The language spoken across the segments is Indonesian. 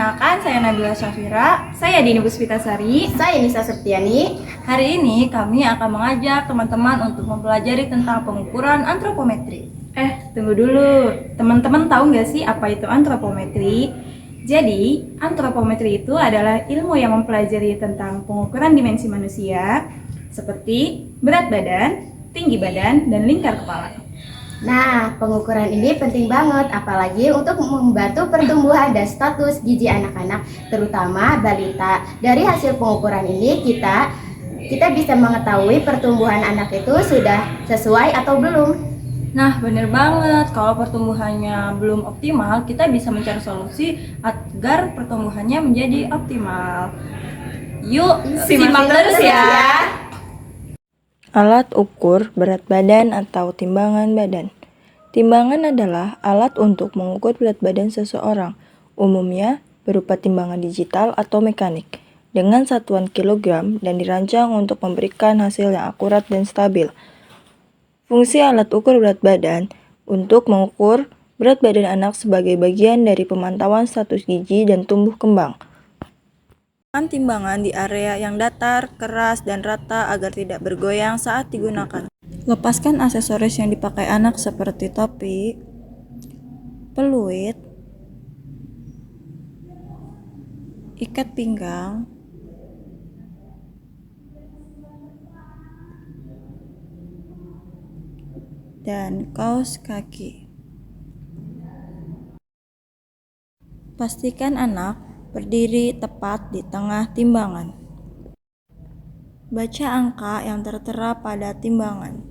Perkenalkan, saya Nabila Syafira. Saya Dini Puspitasari. Saya Nisa Septiani. Hari ini kami akan mengajak teman-teman untuk mempelajari tentang pengukuran antropometri. Tunggu dulu. Teman-teman tahu nggak sih apa itu antropometri? Jadi, antropometri itu adalah ilmu yang mempelajari tentang pengukuran dimensi manusia seperti berat badan, tinggi badan, dan lingkar kepala. Nah, pengukuran ini penting banget, apalagi untuk membantu pertumbuhan dan status gizi anak-anak, terutama balita. Dari hasil pengukuran ini, kita bisa mengetahui pertumbuhan anak itu sudah sesuai atau belum. Nah, bener banget. Kalau pertumbuhannya belum optimal, kita bisa mencari solusi agar pertumbuhannya menjadi optimal. Yuk, simak terus ya. Alat ukur berat badan atau timbangan badan. Timbangan adalah alat untuk mengukur berat badan seseorang, umumnya berupa timbangan digital atau mekanik, dengan satuan kilogram dan dirancang untuk memberikan hasil yang akurat dan stabil. Fungsi alat ukur berat badan untuk mengukur berat badan anak sebagai bagian dari pemantauan status gizi dan tumbuh kembang. Timbangan di area yang datar, keras, dan rata agar tidak bergoyang saat digunakan. Lepaskan aksesoris yang dipakai anak seperti topi, peluit, ikat pinggang, dan kaos kaki. Pastikan anak berdiri tepat di tengah timbangan. Baca angka yang tertera pada timbangan.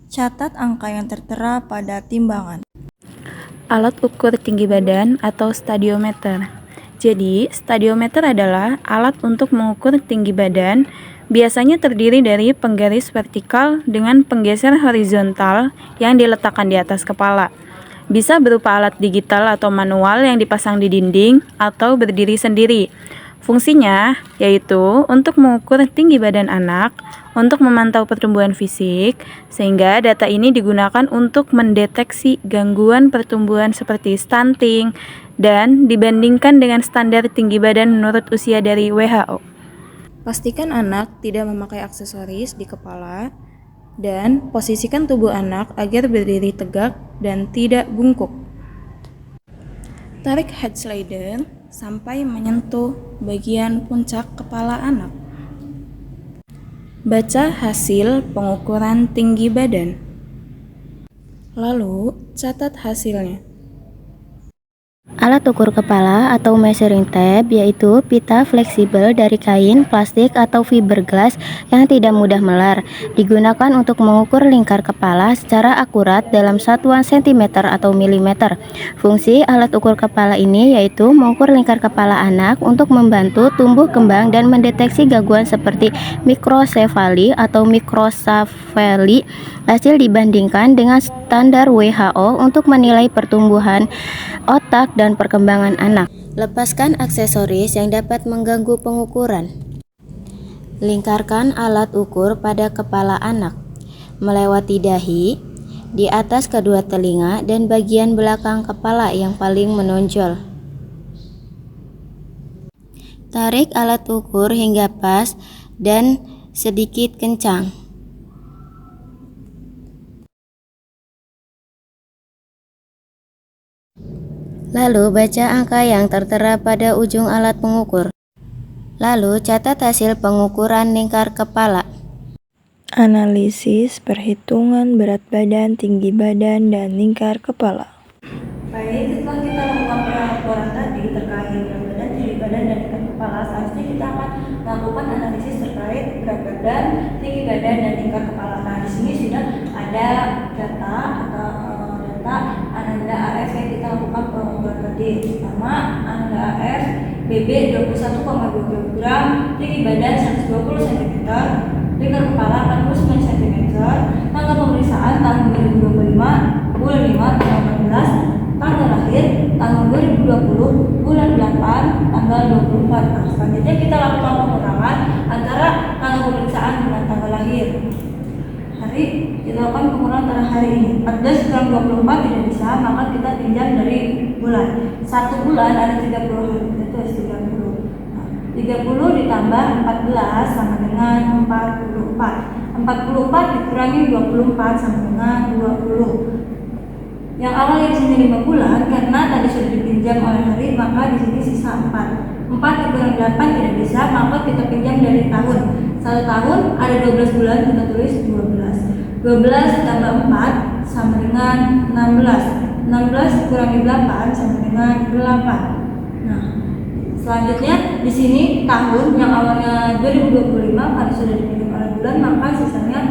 Catat angka yang tertera pada timbangan. Alat ukur tinggi badan atau stadiometer. Jadi, stadiometer adalah alat untuk mengukur tinggi badan. Biasanya terdiri dari penggaris vertikal dengan penggeser horizontal yang diletakkan di atas kepala. Bisa berupa alat digital atau manual yang dipasang di dinding atau berdiri sendiri. Fungsinya yaitu untuk mengukur tinggi badan anak, untuk memantau pertumbuhan fisik, sehingga data ini digunakan untuk mendeteksi gangguan pertumbuhan seperti stunting dan dibandingkan dengan standar tinggi badan menurut usia dari WHO. Pastikan anak tidak memakai aksesoris di kepala dan posisikan tubuh anak agar berdiri tegak dan tidak bungkuk. Tarik head slider sampai menyentuh bagian puncak kepala anak. Baca hasil pengukuran tinggi badan. Lalu, catat hasilnya. Alat ukur kepala atau measuring tape yaitu pita fleksibel dari kain, plastik, atau fiberglass yang tidak mudah melar. Digunakan untuk mengukur lingkar kepala secara akurat dalam satuan sentimeter atau milimeter. Fungsi alat ukur kepala ini yaitu mengukur lingkar kepala anak untuk membantu tumbuh kembang dan mendeteksi gangguan seperti mikrosefali atau mikrosefali. Hasil dibandingkan dengan standar WHO untuk menilai pertumbuhan otak dan perkembangan anak. Lepaskan aksesoris yang dapat mengganggu pengukuran. Lingkarkan alat ukur pada kepala anak, melewati dahi, di atas kedua telinga, dan bagian belakang kepala yang paling menonjol. Tarik alat ukur hingga pas dan sedikit kencang. Lalu baca angka yang tertera pada ujung alat pengukur. Lalu catat hasil pengukuran lingkar kepala. Analisis perhitungan berat badan, tinggi badan, dan lingkar kepala. Baik, setelah kita lakukan pengukuran tadi terkait berat badan, tinggi badan, dan lingkar kepala, selanjutnya kita akan melakukan analisis terkait berat badan, tinggi badan, dan lingkar kepala. Nah, di sini sudah ada data Ananda AF yang kita lakukan pengukuran tadi. Pertama, Ananda AF BB 21,2 kg, tinggi badan 120 cm, lingkar kepala 49 cm. Tanggal pemeriksaan tahun 2025, bulan 5, tanggal 14. Tanggal lahir tahun 2020, bulan 8, tanggal 24. Nah, selanjutnya kita lakukan pengurangan antara tanggal pemeriksaan dengan tanggal lahir. Hari kita dilakukan pengurangan antara hari ini. 14 kurang 24 tidak bisa, maka kita pinjam dari bulan. 1 bulan ada 30 hari, itu harus 30. Nah, 30 ditambah 14 sama dengan 44. 44 dikurangi 24 sama dengan 20. Yang awalnya di sini 5 bulan karena tadi sudah dipinjam oleh hari, maka di sini sisa 4. 4 dikurangi 8 tidak bisa, maka kita pinjam dari tahun. 1 tahun ada 12 bulan, kita tulis 12. 12 ditambah 4 sama dengan 16. 16 dikurangi 8 sama dengan 8. Nah, selanjutnya di sini tahun yang awalnya 2025 karena sudah dipinjam oleh bulan, maka sisanya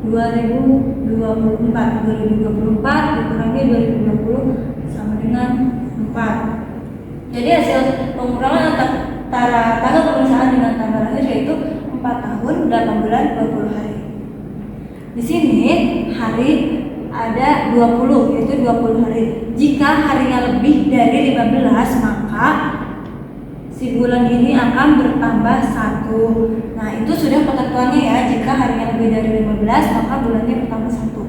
2024. 2024 dikurangi 2020 sama dengan 4. Jadi hasil pengurangan antara tanggal pemeriksaan dengan tanggal lahir yaitu 4 tahun 8 bulan 20 hari. Di sini hari ada 20, yaitu 20 hari. Jika harinya lebih dari 15, maka si bulan ini akan bertambah 1. Nah, itu sudah ketentuannya ya. Jika harinya lebih dari 15, maka bulannya bertambah 1.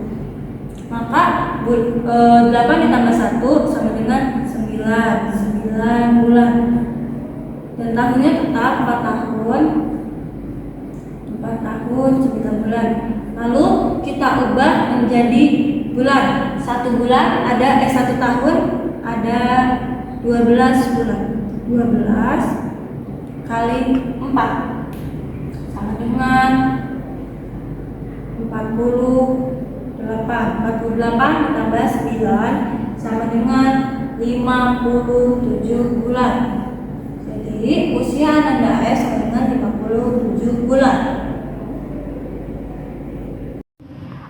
Maka 8 ditambah 1 sama dengan 9 bulan. Dan tahunnya tetap 4 tahun 9 bulan. Lalu kita ubah menjadi bulan. 1 bulan ada 1 tahun ada 12 bulan. 12 kali 4 sama dengan 48 ditambah 9 sama dengan 57 bulan. Jadi usia Ananda AF sama dengan 57 bulan.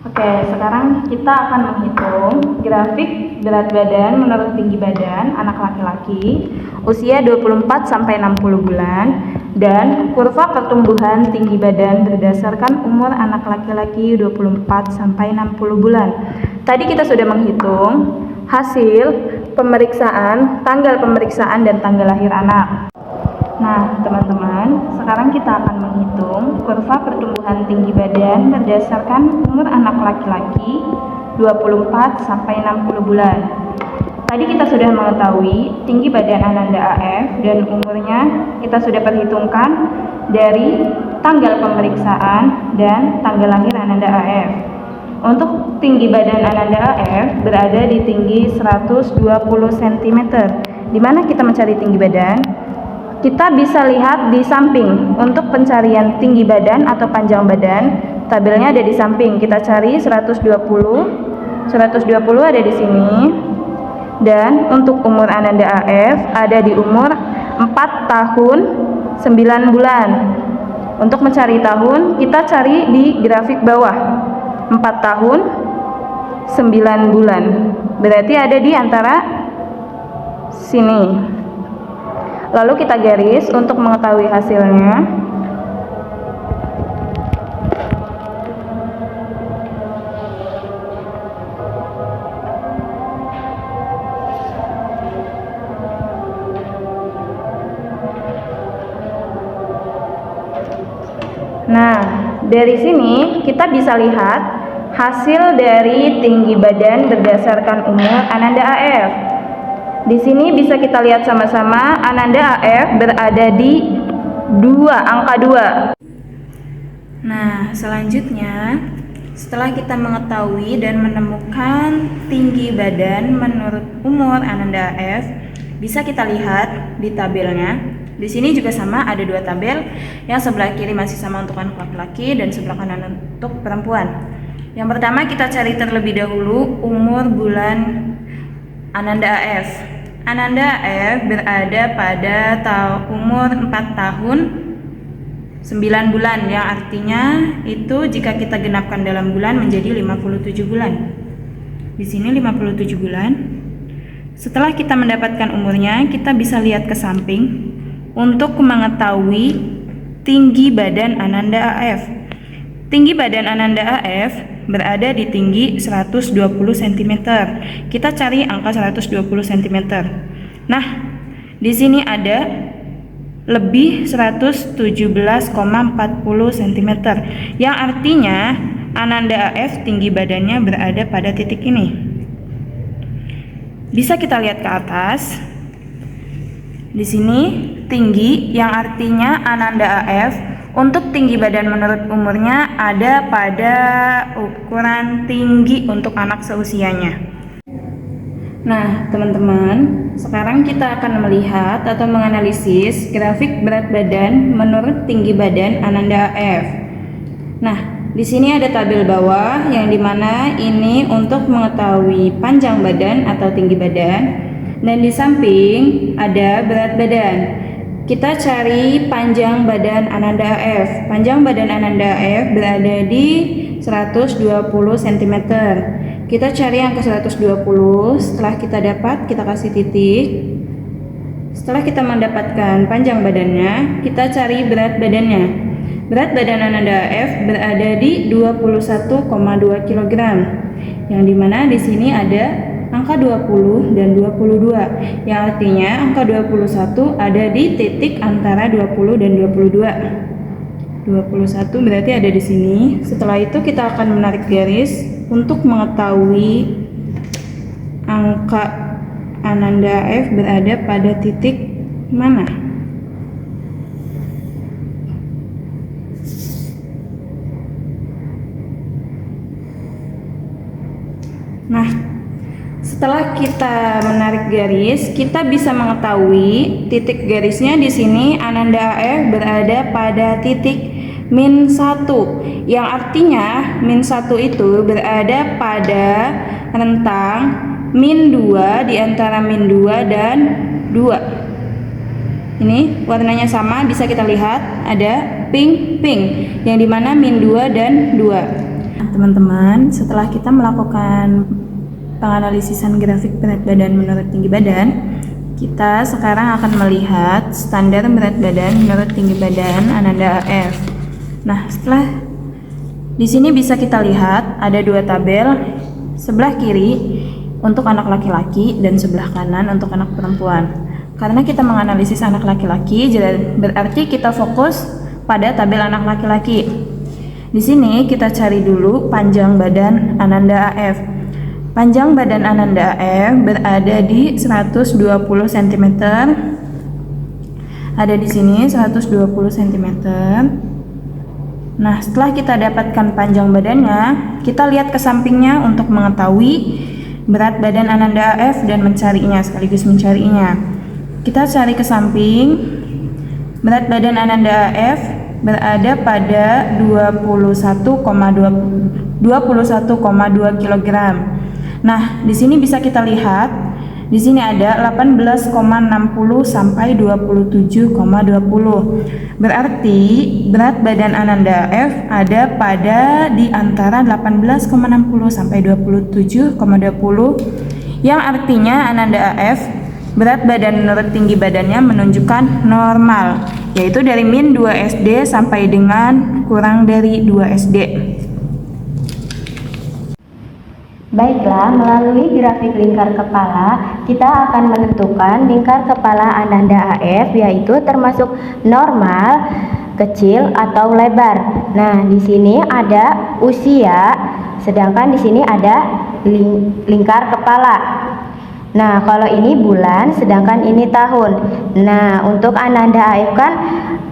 Oke, sekarang kita akan menghitung grafik berat badan menurut tinggi badan anak laki-laki usia 24 sampai 60 bulan dan kurva pertumbuhan tinggi badan berdasarkan umur anak laki-laki 24 sampai 60 bulan. Tadi kita sudah menghitung hasil pemeriksaan, tanggal pemeriksaan dan tanggal lahir anak. Nah, teman-teman, sekarang kita akan menghitung kurva pertumbuhan tinggi badan berdasarkan umur anak laki-laki 24 sampai 60 bulan. Tadi kita sudah mengetahui tinggi badan Ananda AF dan umurnya kita sudah perhitungkan dari tanggal pemeriksaan dan tanggal lahir Ananda AF. Untuk tinggi badan Ananda AF berada di tinggi 120 cm. Di mana kita mencari tinggi badan? Kita bisa lihat di samping. Untuk pencarian tinggi badan atau panjang badan, tabelnya ada di samping. Kita cari 120 ada di sini. Dan untuk umur Ananda AF ada di umur 4 tahun 9 bulan. Untuk mencari tahun, kita cari di grafik bawah. 4 tahun 9 bulan. Berarti ada di antara sini. Lalu kita garis untuk mengetahui hasilnya. Nah, dari sini kita bisa lihat hasil dari tinggi badan berdasarkan umur Ananda AF. Di sini bisa kita lihat sama-sama Ananda AF berada di angka 2. Nah, selanjutnya setelah kita mengetahui dan menemukan tinggi badan menurut umur Ananda AF, bisa kita lihat di tabelnya. Di sini juga sama, ada 2 tabel. Yang sebelah kiri masih sama untuk anak laki-laki dan sebelah kanan untuk perempuan. Yang pertama kita cari terlebih dahulu umur bulan Ananda AF. Ananda AF berada pada umur 4 tahun 9 bulan, yang artinya itu jika kita genapkan dalam bulan menjadi 57 bulan. Di sini 57 bulan. Setelah kita mendapatkan umurnya, kita bisa lihat ke samping untuk mengetahui tinggi badan Ananda AF. Tinggi badan Ananda AF berada di tinggi 120 cm. Kita cari angka 120 cm. Nah, di sini ada lebih 117,40 cm, yang artinya Ananda AF tinggi badannya berada pada titik ini. Bisa kita lihat ke atas. Di sini tinggi yang artinya Ananda AF untuk tinggi badan menurut umurnya ada pada ukuran tinggi untuk anak seusianya. Nah, teman-teman, sekarang kita akan melihat atau menganalisis grafik berat badan menurut tinggi badan Ananda AF. Nah, di sini ada tabel bawah yang dimana ini untuk mengetahui panjang badan atau tinggi badan, dan di samping ada berat badan. Kita cari panjang badan Ananda AF. Panjang badan Ananda AF berada di 120 cm. Kita cari angka 120. Setelah kita dapat, kita kasih titik. Setelah kita mendapatkan panjang badannya, kita cari berat badannya. Berat badan Ananda AF berada di 21,2 kg, yang dimana di sini ada angka 20 dan 22, yang artinya angka 21 ada di titik antara 20 dan 22. 21 berarti ada di sini. Setelah itu kita akan menarik garis untuk mengetahui angka Ananda AF berada pada titik mana. Nah, setelah kita menarik garis, kita bisa mengetahui titik garisnya di sini Ananda AF berada pada titik -1, yang artinya -1 itu berada pada rentang -2 di antara -2 dan 2. Ini warnanya sama, bisa kita lihat ada pink, yang dimana -2 dan 2. Teman-teman, setelah kita melakukan penganalisisan grafik berat badan menurut tinggi badan, kita sekarang akan melihat standar berat badan menurut tinggi badan Ananda AF. Nah, setelah di sini bisa kita lihat ada dua tabel, sebelah kiri untuk anak laki-laki dan sebelah kanan untuk anak perempuan. Karena kita menganalisis anak laki-laki, jadi berarti kita fokus pada tabel anak laki-laki. Di sini kita cari dulu panjang badan Ananda AF. Panjang badan Ananda AF berada di 120 cm. Ada di sini 120 cm. Nah, setelah kita dapatkan panjang badannya, kita lihat ke sampingnya untuk mengetahui berat badan Ananda AF dan mencarinya, sekaligus mencarinya. Kita cari ke samping. Berat badan Ananda AF berada pada 21,2 kg. Nah, di sini bisa kita lihat, di sini ada 18,60 sampai 27,20. Berarti berat badan Ananda AF ada pada di antara 18,60 sampai 27,20, yang artinya Ananda AF berat badan menurut tinggi badannya menunjukkan normal, yaitu dari -2 SD sampai dengan kurang dari 2 SD. Baiklah, melalui grafik lingkar kepala, kita akan menentukan lingkar kepala Ananda AF, yaitu termasuk normal, kecil, atau lebar. Nah, di sini ada usia, sedangkan di sini ada lingkar kepala. Nah, kalau ini bulan, sedangkan ini tahun. Nah, untuk Ananda AF kan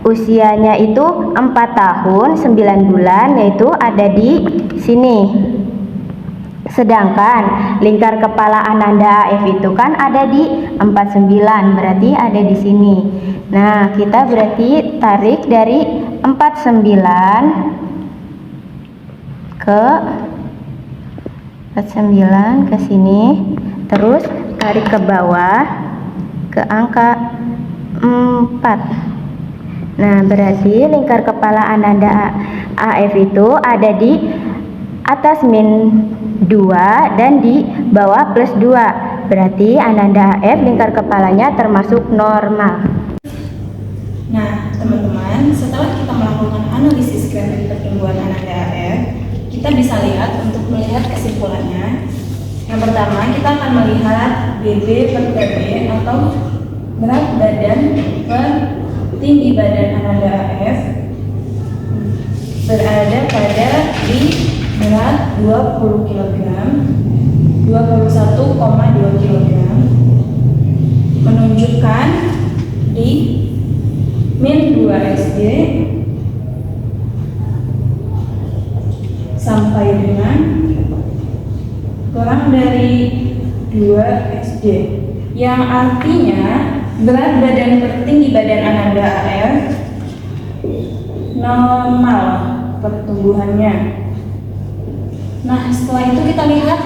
usianya itu 4 tahun 9 bulan, yaitu ada di sini. Sedangkan lingkar kepala Ananda AF itu kan ada di 49, berarti ada di sini. Nah, kita berarti tarik dari 49 ke sini, terus tarik ke bawah ke angka 4. Nah, berarti lingkar kepala Ananda AF itu ada di atas -2 dan di bawah +2. Berarti Ananda AF lingkar kepalanya termasuk normal. Nah, teman-teman, setelah kita melakukan analisis grafik pertumbuhan Ananda AF, kita bisa lihat untuk melihat kesimpulannya. Yang pertama, kita akan melihat BB per PB atau berat badan per tinggi badan Ananda AF berada pada di 20 kg, 21,2 kg, menunjukkan di min 2 SD sampai dengan kurang dari 2 SD, yang artinya berat badan tertinggi badan Ananda AF normal pertumbuhannya. Nah, setelah itu kita lihat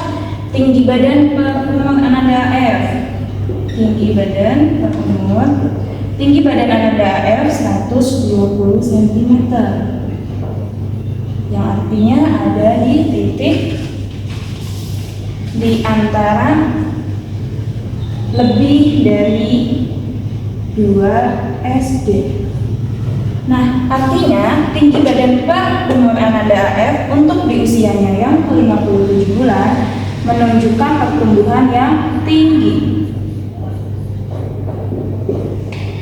tinggi badan per umur Ananda AF. Tinggi badan per umur, tinggi badan Ananda AF 120 cm, yang artinya ada di titik di antara lebih dari 2 SD. Nah, artinya tinggi badan per umur Ananda AF untuk di usianya yang ke-57 bulan menunjukkan pertumbuhan yang tinggi.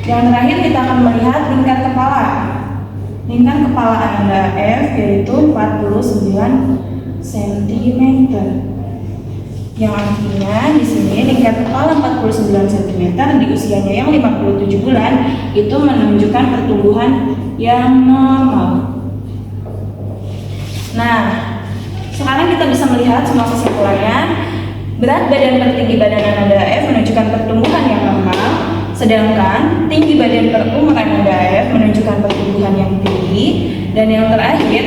Yang terakhir kita akan melihat lingkar kepala. Lingkar kepala Ananda AF yaitu 49 cm. Yang artinya di sini lingkar kepala 49 cm di usianya yang 57 bulan itu menunjukkan pertumbuhan yang normal. Nah, sekarang kita bisa melihat semua kesimpulannya. Berat badan tertinggi badan Ananda AF menunjukkan pertumbuhan yang normal, sedangkan tinggi badan per umur Ananda AF menunjukkan pertumbuhan yang tinggi. Dan yang terakhir,